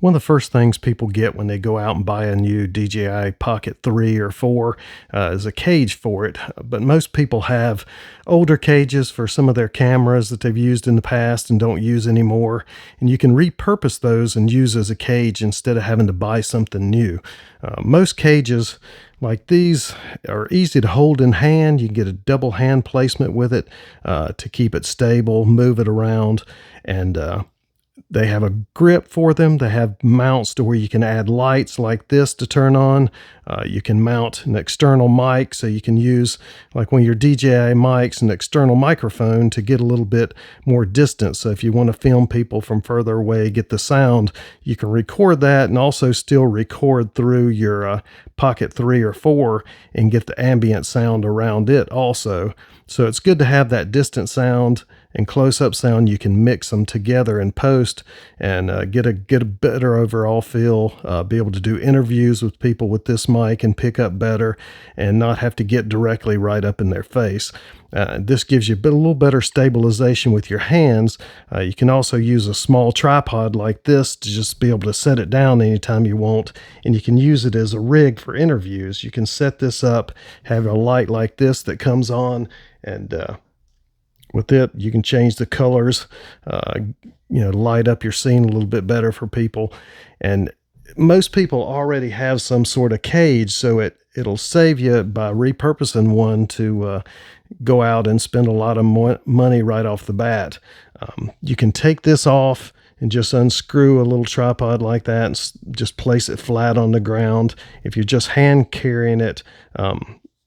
One of the first things people get when they go out and buy a new DJI Pocket 3 or 4 is a cage for it. But most people have older cages for some of their cameras that they've used in the past and don't use anymore. And you can repurpose those and use as a cage instead of having to buy something new. Most cages like these are easy to hold in hand. You can get a double hand placement with it to keep it stable, move it around, and they have a grip for them. They have mounts to where you can add lights like this to turn on. You can mount an external mic, so you can use, like one of your DJI mics, an external microphone to get a little bit more distance. So if you want to film people from further away, get the sound, you can record that and also still record through your Pocket 3 or 4 and get the ambient sound around it also. So it's good to have that distant sound and close-up sound. You can mix them together in post and get a better overall feel, be able to do interviews with people with this mic and pick up better and not have to get directly right up in their face. This gives you a little better stabilization with your hands. You can also use a small tripod like this to just be able to set it down anytime you want, and you can use it as a rig for interviews. You can set this up, have a light like this that comes on, and with it, you can change the colors, light up your scene a little bit better for people. And most people already have some sort of cage, so it'll save you by repurposing one to go out and spend a lot of money right off the bat. You can take this off and just unscrew a little tripod like that and just place it flat on the ground. If you're just hand carrying it,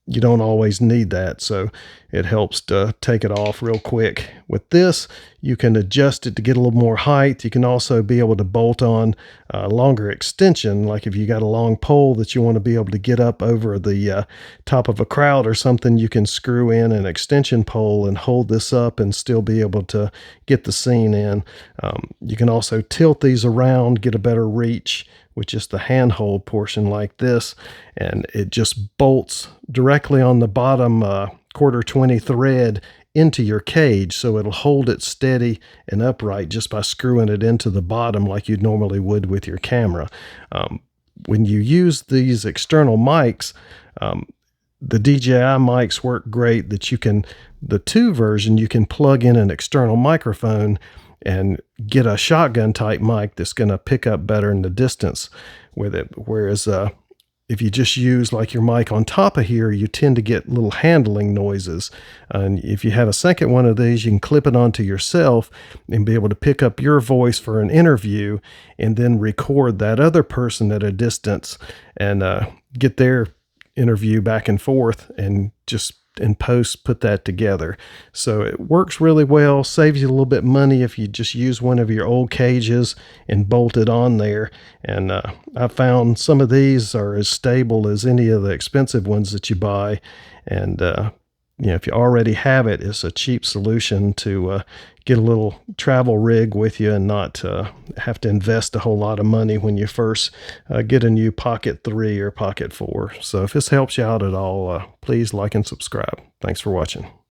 you don't always need that, so it helps to take it off real quick. With this, you can adjust it to get a little more height. You can also be able to bolt on a longer extension, like if you got a long pole that you want to be able to get up over the top of a crowd or something, you can screw in an extension pole and hold this up and still be able to get the scene in. You can also tilt these around, get a better reach with just the handhold portion like this, and it just bolts directly on the bottom 1/4-20 thread into your cage, so it'll hold it steady and upright just by screwing it into the bottom like you normally would with your camera. When you use these external mics, the DJI mics work great that the 2 version, you can plug in an external microphone and get a shotgun type mic that's going to pick up better in the distance with it. Whereas if you just use like your mic on top of here, you tend to get little handling noises. And if you have a second one of these, you can clip it onto yourself and be able to pick up your voice for an interview and then record that other person at a distance and get their interview back and forth and just in post put that together. So it works really well, saves you a little bit money if you just use one of your old cages and bolt it on there. And I found some of these are as stable as any of the expensive ones that you buy. And if you already have it, it's a cheap solution to get a little travel rig with you and not have to invest a whole lot of money when you first get a new Pocket 3 or Pocket 4. So if this helps you out at all, please like and subscribe. Thanks for watching.